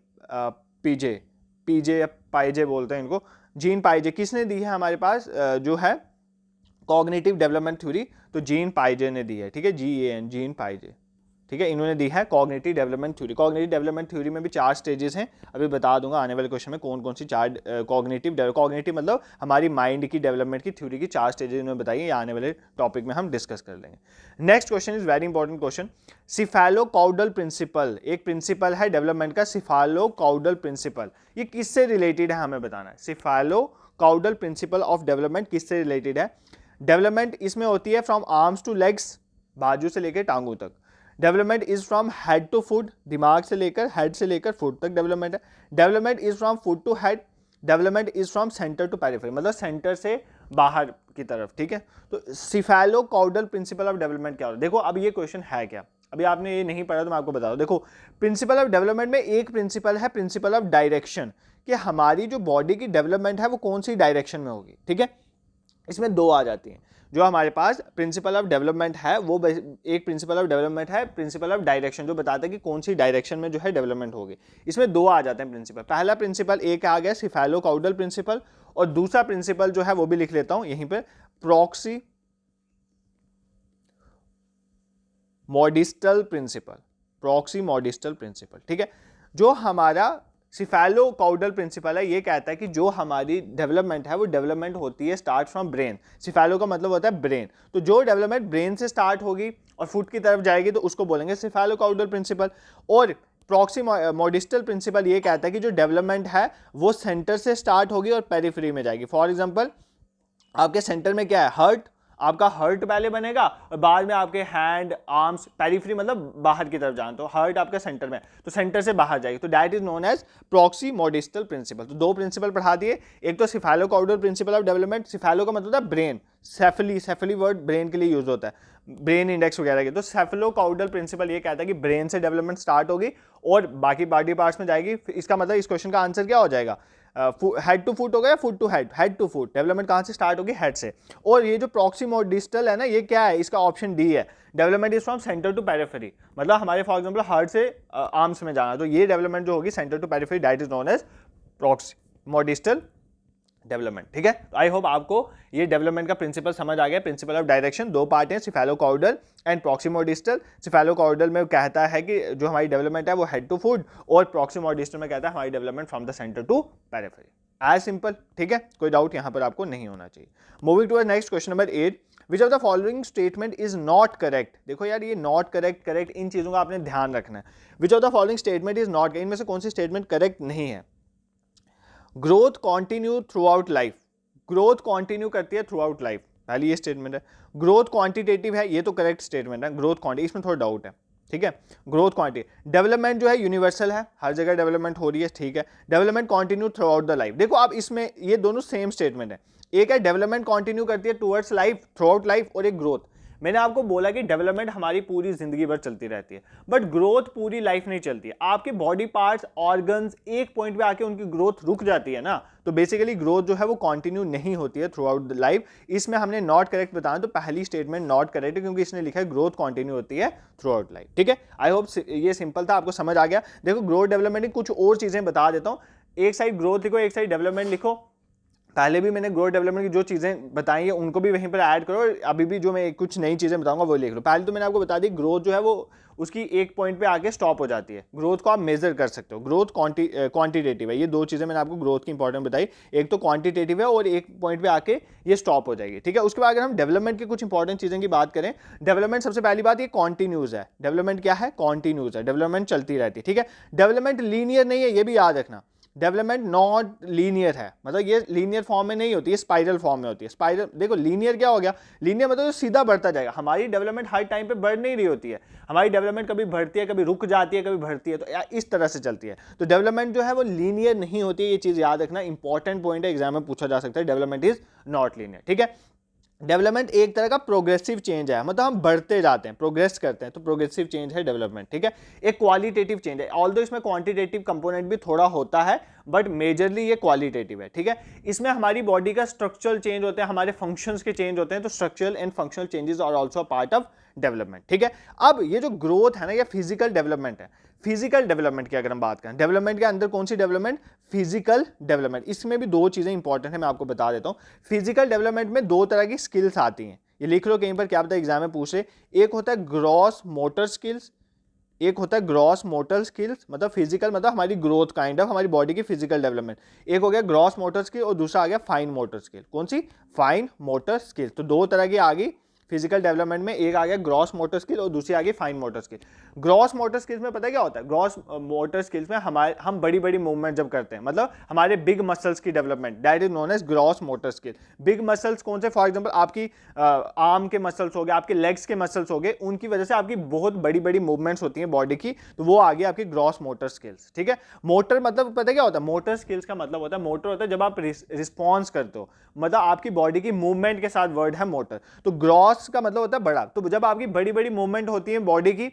Speaker 1: पीजे या पाइजे बोलते हैं इनको, जीन पाइजे, किसने दी है हमारे पास जो है कॉग्निटिव डेवलपमेंट थ्योरी? तो जीन पाइजे ने दी है, ठीक है, GAN, जीन पाइजे, ठीक है, इन्होंने दी है cognitive development theory. Cognitive development theory में भी 4 स्टेजेस हैं, अभी बता दूंगा आने वाले क्वेश्चन में कौन कौन सी 4 कॉग्निटिव मतलब हमारी माइंड की डेवलपमेंट की थ्योरी की 4 स्टेजेस इन्होंने बताई है। आने वाले टॉपिक में हम डिस्कस कर लेंगे। Next question is very important question. Cephalocaudal principle, एक प्रिंसिपल है डेवलपमेंट का, सिफेलोकाउडल प्रिंसिपल, ये किससे रिलेटेड है हमें बताना है। सिफेलोकाउडल प्रिंसिपल ऑफ डेवलपमेंट किससे रिलेटेड है? डेवलपमेंट इसमें होती है फ्रॉम आर्म्स टू लेग्स, बाजू से लेकर टांगों तक। Development is from head to foot, दिमाग से लेकर हेड से लेकर फुट तक डेवलपमेंट है। Development is from foot to head, development is from centre to periphery, मतलब सेंटर से बाहर की तरफ, ठीक है। तो सिफेलोकाउडल प्रिंसिपल ऑफ डेवलपमेंट क्या होता है? देखो अब ये क्वेश्चन है क्या, अभी आपने ये नहीं पढ़ा तो मैं आपको बता दूं। देखो प्रिंसिपल ऑफ डेवलपमेंट में एक प्रिंसिपल है प्रिंसिपल ऑफ डायरेक्शन, कि हमारी जो बॉडी की डेवलपमेंट है वो कौन सी डायरेक्शन में होगी, ठीक है। इसमें दो आ जाती हैं। जो हमारे पास प्रिंसिपल ऑफ डेवलपमेंट है वो एक प्रिंसिपल ऑफ डेवलपमेंट है प्रिंसिपल ऑफ डायरेक्शन, जो बताता है कि कौन सी डायरेक्शन में जो है डेवलपमेंट होगी। इसमें दो आ जाते हैं प्रिंसिपल। पहला प्रिंसिपल एक आ गया सिफेलोकाउडल प्रिंसिपल, और दूसरा प्रिंसिपल जो है वो भी लिख लेता हूं यहीं पर, प्रॉक्सी मॉडिस्टल प्रिंसिपल, प्रॉक्सी मॉडिस्टल प्रिंसिपल। ठीक है, जो हमारा सिफेलोकाउडल प्रिंसिपल है ये कहता है कि जो हमारी डेवलपमेंट है वो डेवलपमेंट होती है स्टार्ट फ्रॉम ब्रेन। सिफेलो का मतलब होता है ब्रेन, तो जो डेवलपमेंट ब्रेन से स्टार्ट होगी और फुट की तरफ जाएगी तो उसको बोलेंगे सिफेलोकाउडल प्रिंसिपल। और प्रॉक्सी मॉडिस्टल प्रिंसिपल ये कहता है कि जो डेवलपमेंट है वो सेंटर से स्टार्ट होगी और पेरिफेरी में जाएगी। फॉर एग्जांपल आपके सेंटर में क्या है, हार्ट, आपका हार्ट पहले बनेगा और बाद में आपके हैंड, आर्म्स, पेरिफेरी मतलब बाहर की तरफ जाना, तो हार्ट आपका सेंटर में, तो सेंटर से बाहर जाएगी, तो that is known as proximodistal principle. तो दो प्रिंसिपल पढ़ा दिए, एक तो cephalocaudal principle of development, cephalo का मतलब होता है brain, cephaly, cephaly word brain के लिए यूज होता है, ब्रेन इंडेक्स वगैरह के, तो सेफेलोकाउडल प्रिंसिपल ये कहता है कि ब्रेन से डेवलपमेंट स्टार्ट होगी और बाकी बॉडी पार्ट्स में जाएगी। इसका मतलब इस क्वेश्चन का आंसर क्या हो जाएगा, हेड टू फुट हो गया, foot to head, head to foot, development कहां से स्टार्ट होगी, हेड से। और ये जो प्रॉक्सिमोडिस्टल है ना, ये क्या है, इसका ऑप्शन डी है, development is from centre to periphery, मतलब हमारे फॉर एग्जांपल हार्ट से आर्म्स में जाना, तो ये डेवलपमेंट जो होगी centre to periphery, that is known as proximodistal development. ठीक है, तो आई होप आपको ये डेवलपमेंट का प्रिंसिपल समझ आ गया। प्रिंसिपल ऑफ डायरेक्शन दो पार्ट हैं, सिफेलोकाउडल एंड प्रॉक्सिमोडिस्टल। सिफेलोकाउडल में कहता है कि जो हमारी डेवलपमेंट है वो हेड टू फुट, और प्रॉक्सिमोडिस्टल में कहता है हमारी development from the centre to periphery. As simple, ठीक है, कोई डाउट यहां पर आपको नहीं होना चाहिए। Moving to next question number 8, which of the following statement is not correct. देखो यार, ये नॉट करेक्ट, करेक्ट, इन चीजों का आपने ध्यान रखना है। विच of the following statement is not, इनमें से कौन सी स्टेटमेंट करेक्ट नहीं है। Growth continue through out life, growth continue करती है थ्रू आउट लाइफ, पहली ये स्टेटमेंट है। ग्रोथ क्वांटिटेटिव है, ये तो करेक्ट स्टेटमेंट है, ग्रोथ क्वांटिटी, इसमें थोड़ा डाउट है। ठीक है, ग्रोथ क्वांटिटी, डेवलपमेंट जो है यूनिवर्सल है, हर जगह डेवलपमेंट हो रही है, ठीक है। Development continue through out the life, देखो आप इसमें ये दोनों सेम स्टेटमेंट है, एक है डेवलपमेंट कंटिन्यू करती है towards life, through out life, और एक ग्रोथ। मैंने आपको बोला कि डेवलपमेंट हमारी पूरी जिंदगी भर चलती रहती है, बट ग्रोथ पूरी लाइफ नहीं चलती है। आपके बॉडी पार्ट्स, ऑर्गन्स एक पॉइंट पे आके उनकी ग्रोथ रुक जाती है ना, तो बेसिकली ग्रोथ जो है वो कंटिन्यू नहीं होती है थ्रू आउट द लाइफ। इसमें हमने नॉट करेक्ट बताया, तो पहली स्टेटमेंट नॉट करेक्ट है, क्योंकि इसने लिखा है ग्रोथ कंटिन्यू होती है थ्रू आउट लाइफ। ठीक है, आई होप ये सिंपल था, आपको समझ आ गया। देखो ग्रोथ डेवलपमेंट की कुछ और चीजें बता देता हूँ, एक साइड ग्रोथ लिखो, एक साइड डेवलपमेंट लिखो। पहले भी मैंने ग्रोथ डेवलपमेंट की जो चीज़ें बताई है उनको भी वहीं पर ऐड करो, अभी भी जो मैं कुछ नई चीज़ें बताऊंगा वो लिख लो। पहले तो मैंने आपको बता दी ग्रोथ जो है वो उसकी एक पॉइंट पे आके स्टॉप हो जाती है, ग्रोथ को आप मेजर कर सकते हो। ग्रोथ क्वांटिटेटिव है, ये दो चीज़ें मैंने आपको ग्रोथ की इंपॉर्टेंट बताई, एक तो क्वांटिटेटिव है और एक पॉइंट पे आके ये स्टॉप हो जाएगी। ठीक है, उसके बाद अगर हम डेवलपमेंट की कुछ इंपॉर्टेंट चीज़ें की बात करें, डेवलपमेंट सबसे पहली बात ये कॉन्टिन्यूज है। डेवलपमेंट क्या है, कॉन्टिन्यूज है, डेवलपमेंट चलती रहती है। ठीक है, डेवलपमेंट लीनियर नहीं है, ये भी याद रखना। डेवलपमेंट नॉट लीनियर है, मतलब ये लीनियर फॉर्म में नहीं होती है, स्पाइरल फॉर्म में होती है। स्पाइरल देखो, लीनियर क्या हो गया, लीनियर मतलब सीधा बढ़ता जाएगा। हमारी डेवलपमेंट हर टाइम पे बढ़ नहीं रही होती है, हमारी डेवलपमेंट कभी बढ़ती है, कभी रुक जाती है, कभी बढ़ती है, तो इस तरह से चलती है। तो डेवलपमेंट जो है वो लीनियर नहीं होती है, ये चीज याद रखना, इंपॉर्टेंट पॉइंट है, एग्जाम में पूछा जा सकता है, डेवलपमेंट इज नॉट लीनियर। ठीक है, डेवलपमेंट एक तरह का प्रोग्रेसिव चेंज है, मतलब हम बढ़ते जाते हैं, प्रोग्रेस करते हैं, तो प्रोग्रेसिव चेंज है डेवलपमेंट। ठीक है, एक क्वालिटेटिव चेंज है, ऑल्दो इसमें क्वांटिटेटिव कंपोनेंट भी थोड़ा होता है, बट मेजरली ये क्वालिटेटिव है। ठीक है, इसमें हमारी बॉडी का स्ट्रक्चरल चेंज होते हैं, हमारे फंक्शंस के चेंज होते हैं, तो structural and functional changes are also part of development. ठीक है, अब ये जो ग्रोथ है ना, ये फिजिकल डेवलपमेंट है। फिजिकल डेवलपमेंट की अगर हम बात करें, डेवलपमेंट के अंदर कौन सी डेवलपमेंट, फिजिकल डेवलपमेंट। इसमें भी दो चीजें इंपॉर्टेंट है, मैं आपको बता देता हूं। फिजिकल डेवलपमेंट में दो तरह की स्किल्स आती हैं, ये लिख लो कहीं पर, क्या पता एग्जाम में पूछ रहे। एक होता है ग्रॉस मोटर स्किल्स, एक होता है ग्रॉस मोटर स्किल्स, मतलब फिजिकल मतलब हमारी ग्रोथ, काइंड ऑफ हमारी बॉडी की फिजिकल डेवलपमेंट। एक हो गया ग्रॉस मोटर स्किल और दूसरा आ गया फाइन मोटर स्किल। कौन सी, फाइन मोटर स्किल। तो दो तरह की आ गई फिजिकल डेवलपमेंट में, एक आ गया ग्रॉस मोटर स्किल और दूसरी आ गई fine motor skill. Gross motor skills में पता है क्या होता है, ग्रॉस मोटर स्किल्स में हम बड़ी बड़ी मूवमेंट जब करते हैं, मतलब हमारे बिग मसल्स की development, that is known as gross motor skill. Big muscles कौन से, फॉर एग्जांपल आपकी आर्म के मसल्स हो गए, आपके लेग्स के मसल्स हो गए, उनकी वजह से आपकी बहुत बड़ी बड़ी मूवमेंट्स होती हैं बॉडी की, तो वो आ गई आपकी ग्रॉस मोटर स्किल्स। ठीक है, मोटर मतलब पता है क्या होता है, मोटर स्किल्स का मतलब होता है, मोटर होता है जब आप रिस्पॉन्स करते हो, मतलब आपकी बॉडी की मूवमेंट के साथ वर्ड है मोटर। तो ग्रॉस का मतलब होता है बड़ा, तो जब आपकी बड़ी बड़ी मूवमेंट होती है बॉडी की,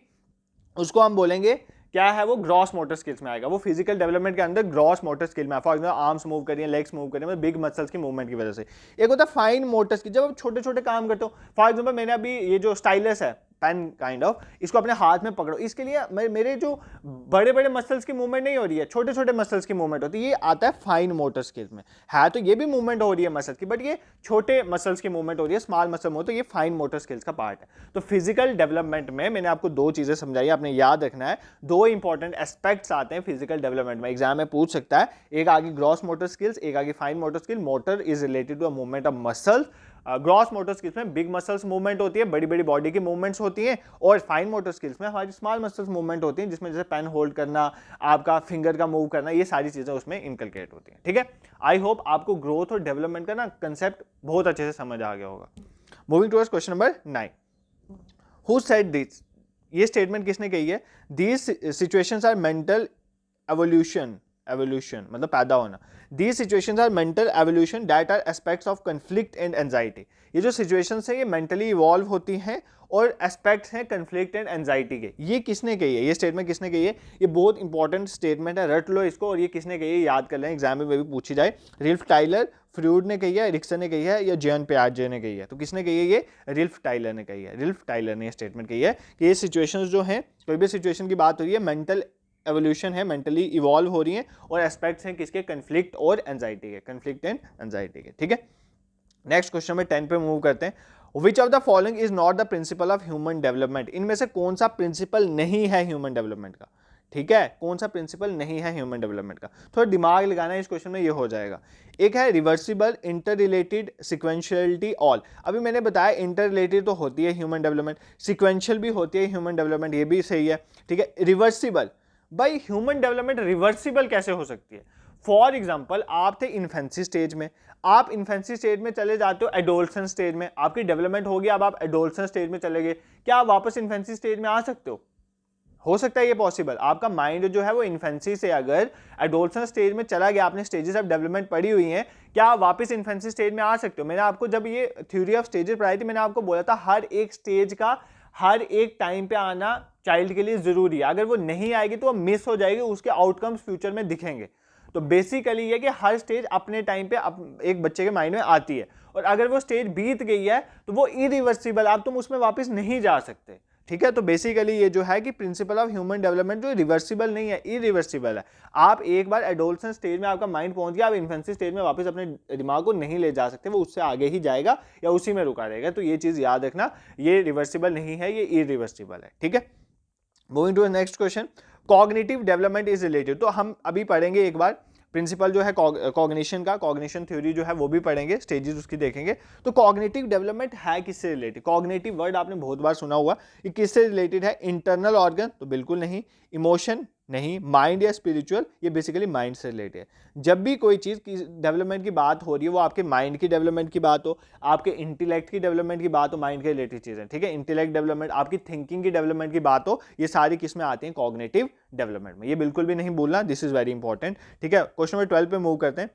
Speaker 1: उसको हम बोलेंगे क्या है वो ग्रॉस मोटर स्किल्स में आएगा, वो फिजिकल डेवलपमेंट के अंदर ग्रॉस मोटर स्किल में। फॉर एग्जाम्पल आर्म्स मूव करिए, लेग्स मूव करिए, बिग मसल्स की मूवमेंट की वजह से। एक होता है फाइन मोटर स्किल, जब आप छोटे छोटे काम करते हो। फॉर एग्जाम्पल मैंने अभी ये जो स्टाइलस है पेन काइंड ऑफ, इसको अपने हाथ में पकड़ो, इसके लिए मेरे जो बड़े बड़े मसल्स की मूवमेंट नहीं हो रही है, छोटे छोटे मसल्स की मूवमेंट होती है, ये आता है फाइन मोटर स्किल्स में। है तो ये भी मूवमेंट हो रही है मसल्स की, बट ये छोटे मसल्स की मूवमेंट हो रही है, स्मॉल मसल में, तो ये फाइन मोटर स्किल्स का पार्ट है। तो फिजिकल डेवलपमेंट में मैंने आपको दो चीजें समझाई, आपने याद रखना है। दो इंपॉर्टेंट एस्पेक्ट्स आते हैं फिजिकल डेवलपमेंट में, एग्जाम में पूछ सकता है। एक आगे ग्रॉस मोटर स्किल्स, एक आगे fine motor skill. Motor is related to a movement of muscle. Gross motor skills में बिग मसल्स मूवमेंट होती है, बड़ी बड़ी बॉडी की मूवमेंट्स होती हैं, और फाइन मोटर स्किल्स में हमारी स्मॉल मसल्स मूवमेंट होती हैं, जिसमें जैसे पेन होल्ड करना, आपका फिंगर का मूव करना, ये सारी चीजें उसमें इनकलकेट होती हैं। ठीक है, आई होप आपको ग्रोथ और डेवलपमेंट का ना कंसेप्ट बहुत अच्छे से समझ आ गया होगा। Moving towards question number 9, who said this, ये स्टेटमेंट किसने कही है? These situations are mental evolution, evolution मतलब पैदा होना। These situations are mental evolution that are aspects of conflict and anxiety. ये जो situations है ये mentally evolve होती हैं और aspects हैं conflict and anxiety के। ये किसने कही है? ये statement किसने कही है? ये बहुत इंपॉर्टेंट स्टेटमेंट है, रट लो इसको। और ये किसने कही है याद कर लें, एग्जाम में भी पूछी जाए। रिल्फ टाइलर, फ्रूड ने कही है, एरिक्सन ने कही है, या जॉन पियाजे ने कही है? तो किसने कही है? ये रिल्फ टाइलर ने कही है। रिल्फ टाइलर ने ये स्टेटमेंट कही है कि ये सिचुएशंस जो हैं, कोई भी सिचुएशन की बात हो रही है, मेंटल एवोल्यूशन है, मेंटली इवॉल्व हो रही है, और एस्पेक्ट्स हैं किसके? कन्फ्लिक्ट और एंजाइटी के, कन्फ्लिक्ट एंड एंजाइटी के। ठीक है, नेक्स्ट क्वेश्चन में 10 पे मूव करते हैं। विच of the following is not the principle of human development? इनमें से कौन सा प्रिंसिपल नहीं है ह्यूमन डेवलपमेंट का? ठीक है, कौन सा प्रिंसिपल नहीं है ह्यूमन डेवलपमेंट का? थोड़ा दिमाग लगाना है इस क्वेश्चन में, ये हो जाएगा। एक है रिवर्सिबल, इंटर रिलेटेड, सिक्वेंशियलिटी, ऑल। अभी मैंने बताया इंटर रिलेटेड तो होती है ह्यूमन डेवलपमेंट, सिक्वेंशियल भी होती है ह्यूमन डेवलपमेंट, ये भी सही है। ठीक है, रिवर्सिबल, भाई ह्यूमन डेवलपमेंट रिवर्सिबल कैसे हो सकती है? फॉर एग्जाम्पल आप थे इन्फेंसी स्टेज में, आप इन्फेंसी स्टेज में चले जाते हो एडोलसेंस स्टेज में, आपकी डेवलपमेंट होगी, अब आप एडोलसेंस स्टेज में चले गए, क्या आप वापस इन्फेंसी स्टेज में आ सकते हो सकता है ये पॉसिबल। आपका माइंड जो है वो इन्फेंसी से अगर एडोलसेंस स्टेज में चला गया, आपने स्टेजेस ऑफ डेवलपमेंट पढ़ी हुई हैं, क्या आप वापस इन्फेंसी स्टेज में आ सकते हो? मैंने आपको जब ये थ्योरी ऑफ स्टेजेस पढ़ाई थी, मैंने आपको बोला था हर एक स्टेज का हर एक टाइम पे आना चाइल्ड के लिए जरूरी है। अगर वो नहीं आएगी तो वो मिस हो जाएगी, उसके आउटकम्स फ्यूचर में दिखेंगे। तो बेसिकली ये कि हर स्टेज अपने टाइम पे एक बच्चे के माइंड में आती है, और अगर वो स्टेज बीत गई है तो वो इरिवर्सिबल, अब तुम उसमें वापस नहीं जा सकते। ठीक है, तो बेसिकली ये जो है कि प्रिंसिपल ऑफ ह्यूमन डेवलपमेंट जो रिवर्सिबल नहीं है, इरिवर्सिबल है। आप एक बार एडोलसेंस स्टेज में आपका माइंड पहुंच गया, आप इन्फेंसी स्टेज में वापस अपने दिमाग को नहीं ले जा सकते, वो उससे आगे ही जाएगा या उसी में रुका रहेगा। तो ये चीज याद रखना, ये रिवर्सिबल नहीं है, ये इरिवर्सिबल है। ठीक है, moving to next question, cognitive development is related. तो हम अभी पढ़ेंगे एक बार प्रिंसिपल जो है कॉग्निशन का, कॉग्निशन थ्योरी जो है वो भी पढ़ेंगे, स्टेजेस उसकी देखेंगे। तो कॉग्निटिव डेवलपमेंट है किससे रिलेटेड? कॉग्निटिव वर्ड आपने बहुत बार सुना हुआ, ये किससे रिलेटेड है? इंटरनल ऑर्गन तो बिल्कुल नहीं, इमोशन नहीं, माइंड या स्पिरिचुअल, ये बेसिकली माइंड से रिलेटेड है। जब भी कोई चीज़ की डेवलपमेंट की बात हो रही है, वो आपके माइंड की डेवलपमेंट की बात हो, आपके इंटेलेक्ट की डेवलपमेंट की बात हो, माइंड के रिलेटेड चीज़ें। ठीक है, इंटेलेक्ट डेवलपमेंट, आपकी थिंकिंग की डेवलपमेंट की बात हो, ये सारी किस में आती हैं? कॉग्निटिव डेवलपमेंट में। ये बिल्कुल भी नहीं भूलना, दिस इज वेरी इंपॉर्टेंट। ठीक है, क्वेश्चन नंबर 12 पे मूव करते हैं।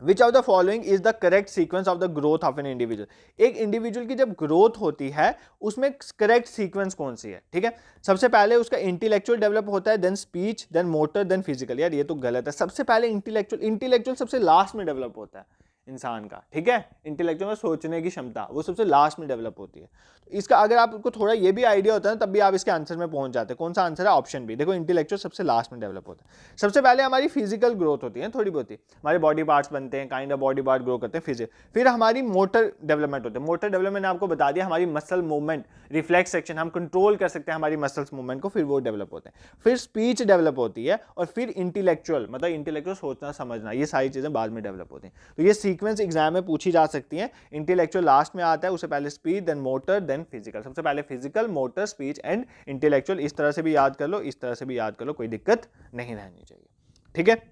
Speaker 1: विच of the following is the correct sequence of the growth of an individual? एक इंडिविजुअल की जब ग्रोथ होती है उसमें करेक्ट सीक्वेंस कौन सी है? ठीक है, सबसे पहले उसका इंटेलेक्चुअल डेवलप होता है, then speech, then motor, then physical. यार ये तो गलत है, सबसे पहले इंटेलेक्चुअल सबसे लास्ट में डेवलप होता है इंसान का। ठीक है, इंटेलेक्चुअल में सोचने की क्षमता वो सबसे लास्ट में डेवलप होती है। तो इसका अगर आपको थोड़ा ये भी आइडिया होता है ना, तब भी आप इसके आंसर में पहुंच जाते हैं। कौन सा आंसर है? Option B. देखो, इंटेलेक्चुअल सबसे लास्ट में डेवलप होता है। सबसे पहले हमारी फिजिकल ग्रोथ होती है, थोड़ी बहुत ही हमारे बॉडी पार्ट्स बनते हैं, kind of body part grow करते हैं फिजिकल। फिर हमारी मोटर डेवलपमेंट होती है। मोटर डेवलपमेंट ने आपको बता दिया, हमारी मसल मूवमेंट, रिफ्लेक्स सेक्शन, हम कंट्रोल कर सकते हैं हमारी मसल्स मूवमेंट को, फिर वो डेवलप होते हैं। फिर स्पीच डेवलप होती है, और फिर इंटेलेक्चुअल मतलब इंटेलेक्चुअल सोचना समझना, ये सारी चीजें बाद में डेवलप होती हैं। तो ये सीक्वेंस एग्जाम में पूछी जा सकती है। इंटेलेक्चुअल लास्ट में आता है, उससे पहले speech, then motor, then physical. सबसे पहले physical, motor, speech and intellectual. इस तरह से भी याद कर लो, इस तरह से भी याद कर लो, कोई दिक्कत नहीं रहनी चाहिए। ठीक है,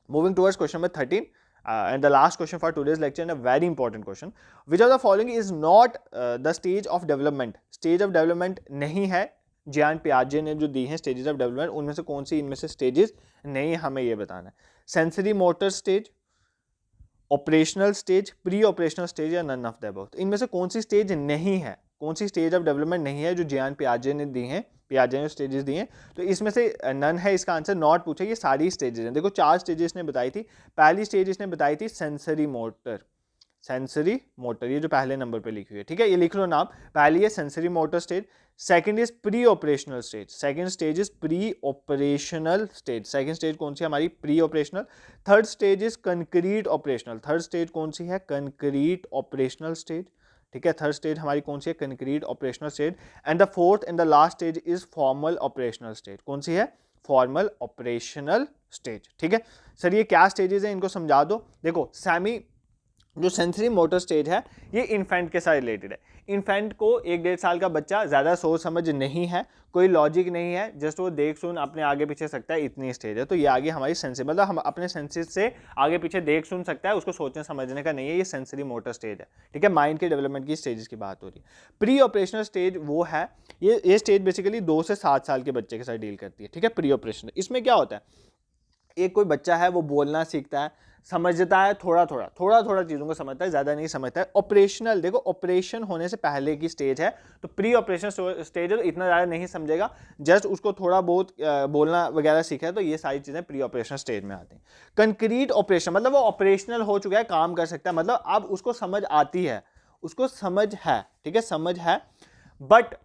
Speaker 1: moving towards question number 13 and the last question for today's lecture, and a very important question. Which of the following is not the stage of development? Stage of development नहीं है, जियान पियाजे ने जो दी हैं स्टेजेस ऑफ डेवलपमेंट, उनमें से कौन सी इनमें से स्टेजेस नहीं, हमें ये बताना है। Sensory motor stage, operational stage, pre operational stage, या नन ऑफ द अबव? इनमें से कौन सी स्टेज नहीं है, कौन सी स्टेज ऑफ डेवलपमेंट नहीं है जो जियान पियाजे ने दी हैं पियाजे ने स्टेजेस दिए हैं, तो इसमें से नन है इसका आंसर, नॉट पूछा, ये सारी स्टेजेस हैं। देखो 4 स्टेजेस इसने बताई थी। पहली स्टेज इसने बताई थी सेंसरी मोटर, सेंसरी मोटर, ये जो पहले नंबर पे लिखी हुई है, ठीक है, ये लिख लो नाम। पहली है sensory motor stage, second is pre operational stage, second stage is pre operational stage, second stage कौन सी है हमारी, pre operational. Third stage is concrete operational, third stage कौन सी है, कंक्रीट ऑपरेशनल स्टेज, ठीक है, थर्ड स्टेज हमारी कौन सी है, concrete operational stage. And the fourth and the last stage is formal operational stage, कौन सी है, फॉर्मल ऑपरेशनल स्टेज, ठीक है। सर ये क्या स्टेजेस हैं, इनको समझा दो। देखो सेमी जो सेंसरी मोटर स्टेज है ये इन्फेंट के साथ रिलेटेड है। इन्फेंट को 1-1.5 साल का बच्चा ज़्यादा सोच समझ नहीं है, कोई लॉजिक नहीं है, जस्ट वो देख सुन अपने आगे पीछे सकता है, इतनी स्टेज है। तो ये आगे हमारी सेंसरी, मतलब हम अपने सेंसेस से आगे पीछे देख सुन सकता है, उसको सोचने समझने का नहीं है, ये सेंसरी मोटर स्टेज है, ठीक है। माइंड के डेवलपमेंट की स्टेजेस की बात हो रही है। प्री ऑपरेशनल स्टेज वो है, ये स्टेज बेसिकली 2 से 7 साल के बच्चे के साथ डील करती है, ठीक है। प्री ऑपरेशनल, इसमें क्या होता है, एक कोई बच्चा है वो बोलना सीखता है, समझता है, थोड़ा थोड़ा चीज़ों को समझता है, ज़्यादा नहीं समझता है। ऑपरेशनल, देखो ऑपरेशन होने से पहले की स्टेज है, तो प्री ऑपरेशन स्टेज है, तो इतना ज़्यादा नहीं समझेगा, जस्ट उसको थोड़ा बहुत बोलना वगैरह सीखा है, तो ये सारी चीज़ें प्री ऑपरेशन स्टेज में आती हैं। कंक्रीट ऑपरेशन मतलब वो ऑपरेशनल हो चुका है, काम कर सकता है, मतलब अब उसको समझ आती है, उसको समझ है, ठीक है, समझ है, बट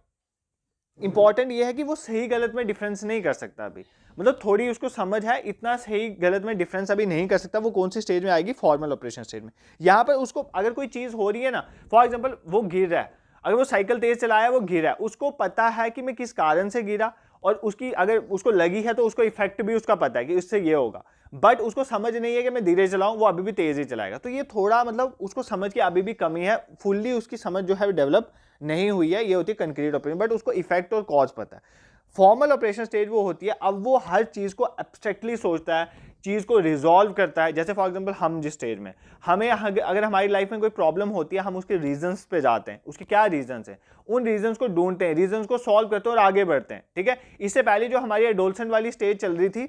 Speaker 1: इंपॉर्टेंट ये है कि वो सही गलत में डिफरेंस नहीं कर सकता अभी, मतलब थोड़ी उसको समझ है, इतना सही गलत में डिफरेंस अभी नहीं कर सकता। वो कौन सी स्टेज में आएगी, फॉर्मल ऑपरेशन स्टेज में। यहाँ पर उसको अगर कोई चीज़ हो रही है ना, फॉर एग्जांपल वो गिर रहा है, अगर वो साइकिल तेज चलाया, वो गिरा, उसको पता है कि मैं किस कारण से गिरा, और उसकी अगर उसको लगी है तो उसको इफेक्ट भी उसका पता है कि इससे ये होगा, बट उसको समझ नहीं है कि मैं धीरे चलाऊं, वो अभी भी तेज ही चलाएगा। तो ये थोड़ा मतलब उसको समझ की अभी भी कमी है, फुल्ली उसकी समझ जो है डेवलप नहीं हुई है, ये होती है कंक्रीट ऑपरेशन, बट उसको इफेक्ट और कॉज पता है। फॉर्मल ऑपरेशन स्टेज वो होती है, अब वो हर चीज़ को एब्स्ट्रैक्टली सोचता है, चीज़ को रिजॉल्व करता है। जैसे फॉर एग्जांपल हम जिस स्टेज में, हमें अगर हमारी लाइफ में कोई प्रॉब्लम होती है, हम उसके रीजंस पे जाते हैं, उसके क्या रीजंस हैं, उन रीजंस को ढूंढते हैं, रीजंस को सॉल्व करते हैं और आगे बढ़ते हैं, ठीक है। इससे पहले जो हमारी एडोलसेंट वाली स्टेज चल रही थी,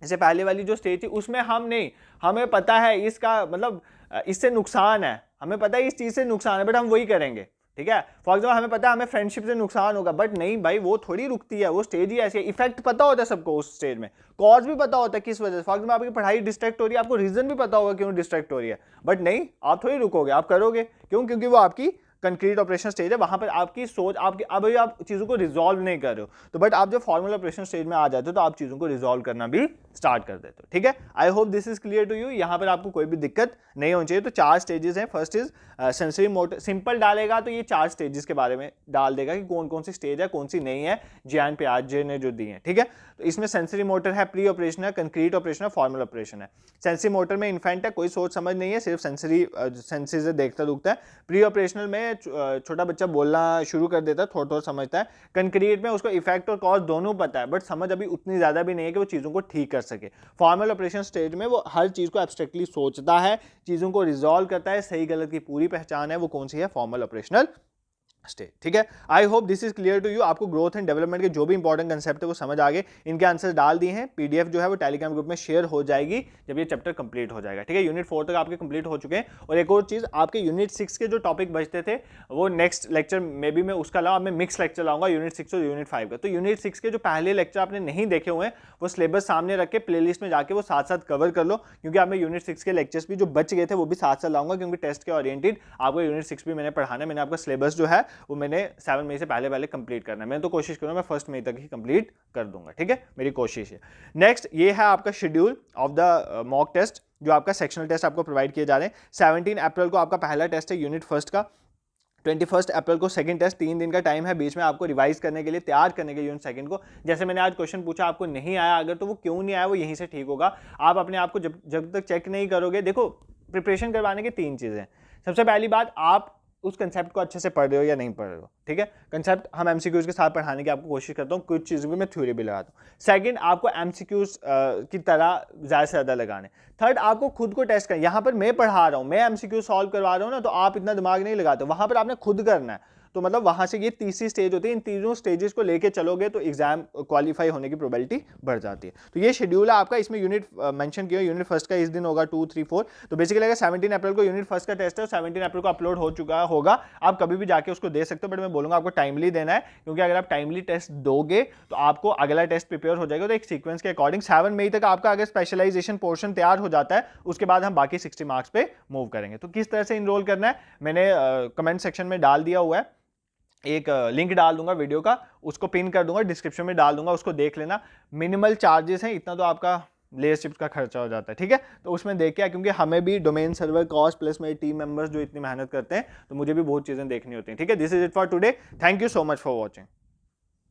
Speaker 1: इससे पहले वाली जो स्टेज थी, उसमें हम नहीं, हमें पता है इसका मतलब इससे नुकसान है, हमें पता है इस चीज़ से नुकसान है, बट हम वही करेंगे, ठीक है। फॉर एग्जाम्पल हमें पता है हमें फ्रेंडशिप से नुकसान होगा, बट नहीं भाई, वो थोड़ी रुकती है, वो स्टेज ही ऐसी है। इफेक्ट पता होता है सबको उस स्टेज में, कॉज भी पता होता है किस वजह से। फॉर एग्जाम्पल आपकी पढ़ाई डिस्ट्रैक्ट हो रही है, आपको रीजन भी पता होगा क्यों डिस्ट्रैक्ट हो रही है, बट नहीं, आप थोड़ी रुकोगे, आप करोगे, क्यों, क्योंकि वो आपकी कंक्रीट ऑपरेशन स्टेज है, वहां पर आपकी सोच, आपकी अब आप चीज़ों को रिजॉल्व नहीं कर रहे हो, तो बट आप जब फॉर्मल ऑपरेशन स्टेज में आ जाते हो तो आप चीज़ों को रिजॉल्व करना भी स्टार्ट कर देते हो, ठीक है। I hope this is clear to you, यहाँ पर आपको कोई भी दिक्कत नहीं होनी चाहिए। तो 4 स्टेजेस हैं। First is sensory motor, simple डालेगा तो ये 4 स्टेजेस के बारे में डाल देगा कि कौन कौन सी स्टेज है, कौन सी नहीं है, जियान पियाजे ने जो दी है, ठीक है। तो इसमें सेंसरी मोटर है, प्री ऑपरेशन है, कंक्रीट ऑपरेशन है, फॉर्मल ऑपरेशन है। सेंसरी मोटर में इन्फेंट है, कोई सोच समझ नहीं है, सिर्फ सेंसरी सेंसेस से देखता दुखता है। प्री ऑपरेशनल में छोटा बच्चा बोलना शुरू कर देता है, थोड़ा थोड़ा समझता है। कंक्रीट में उसको इफेक्ट और कॉज दोनों पता है, बट समझ अभी उतनी ज़्यादा भी नहीं है कि वो चीज़ों को ठीक कर सके। फॉर्मल ऑपरेशन स्टेज में वो हर चीज़ को एब्स्ट्रैक्टली सोचता है, चीज़ों को रिजॉल्व करता है, सही गलत की पूरी पहचान है, वो कौन सी है, फॉर्मल ऑपरेशनल स्टेज, ठीक है। I hope this is clear to you, आपको ग्रोथ एंड डेवलपमेंट के जो भी इंपॉर्टेंट कंसेप्ट है वो समझ आ गए। इनके आंसर डाल दिए हैं, पीडीएफ जो है वो टेलीग्राम ग्रुप में शेयर हो जाएगी जब ये चैप्टर कंप्लीट हो जाएगा, ठीक है। यूनिट 4 तक आपके कंप्लीट हो चुके हैं। और एक और चीज़, आपके यूनिट 6 के जो टॉपिक बचते थे वो नेक्स्ट लेक्चर में भी मैं उसका लाऊँ, मैं मिक्स लेक्चर लाऊंगा यूनिट 6 और यूनिट 5 का। तो यूनिट 6 के जो पहले लेक्चर आपने नहीं देखे हुए हैं वो सिलेबस सामने रख के प्लेलिस्ट में जाके वो साथ साथ कवर कर लो, क्योंकि आपने यूनिट 6 के लेक्चर्स भी जो बच गए थे वो भी साथ साथ लाऊंगा, क्योंकि टेस्ट के ओरिएंटेड आपको यूनिट 6 भी मैंने पढ़ाना है। मैंने आपका सिलेबस जो है वो मैंने 7 मई से पहले कंप्लीट करना है। मैं तो कोशिश करूंगा मैं 1 मई तक ही कंप्लीट कर दूंगा, ठीक है, मेरी कोशिश है। नेक्स्ट ये है आपका schedule of the mock test, जो आपका सेक्शनल टेस्ट आपको प्रोवाइड किए जा रहे हैं। 17 अप्रैल को आपका पहला टेस्ट है यूनिट 1 का, 21 अप्रैल को सेकंड टेस्ट, 3 दिन का टाइम है बीच में आपको रिवाइज करने के लिए, तैयार करने के लिए यूनिट सेकंड को। जैसे मैंने आज क्वेश्चन पूछा, आपको नहीं आया अगर, तो वो क्यों नहीं आया वो यहीं से ठीक होगा। आप अपने आप को जब तक चेक नहीं करोगे, देखो प्रिपरेशन करवाने की 3 चीज़ें। सबसे पहली बात, आप उस कंसेप्ट को अच्छे से पढ़ रहे हो या नहीं पढ़ रहे हो, ठीक है। कंसेप्ट हम एमसीक्यूज के साथ पढ़ाने की आपको कोशिश करता हूँ, कुछ चीज़ों की मैं थ्योरी भी लगाता हूँ। सेकंड, आपको एमसीक्यूज की तरह ज़्यादा से ज़्यादा लगाने। थर्ड, आपको खुद को टेस्ट करना। यहाँ पर मैं पढ़ा रहा हूँ, मैं एमसीक्यू सॉल्व करवा रहा हूँ ना, तो आप इतना दिमाग नहीं लगाते, वहाँ पर आपने खुद करना है। तो मतलब वहां से ये तीसरी स्टेज होती है, इन तीनों स्टेजेस को लेके चलोगे तो एग्जाम क्वालिफाई होने की प्रोबेबिलिटी बढ़ जाती है। तो ये शेड्यूल है आपका, इसमें यूनिट मेंशन किया, यूनिट फर्स्ट का इस दिन होगा 2, 3, 4। तो बेसिकली अगर 17 अप्रैल को यूनिट फर्स्ट का टेस्ट है, 17 अप्रैल को अपलोड हो चुका होगा, आप कभी भी जाके उसको दे सकते हो, बट मैं बोलूंगा आपको टाइमली देना है, क्योंकि अगर आप टाइमली टेस्ट दोगे तो आपको अगला टेस्ट प्रिपेयर हो जाएगा। तो एक सीक्वेंस के अकॉर्डिंग 7 मई तक आपका अगर स्पेशलाइजेशन पोर्शन तैयार हो जाता है, उसके बाद हम बाकी 60 मार्क्स पे मूव करेंगे। तो किस तरह से इनरोल करना है मैंने कमेंट सेक्शन में डाल दिया हुआ है, एक लिंक डाल दूंगा वीडियो का, उसको पिन कर दूंगा, डिस्क्रिप्शन में डाल दूंगा, उसको देख लेना। मिनिमल चार्जेस हैं, इतना तो आपका लेयरशिप का खर्चा हो जाता है, ठीक है। तो उसमें देख के, क्योंकि हमें भी डोमेन सर्वर कॉस्ट प्लस मेरे टीम मेंबर्स जो इतनी मेहनत करते हैं, तो मुझे भी बहुत चीजें देखनी होती हैं, ठीक है। This is it for today, thank you so much for watching.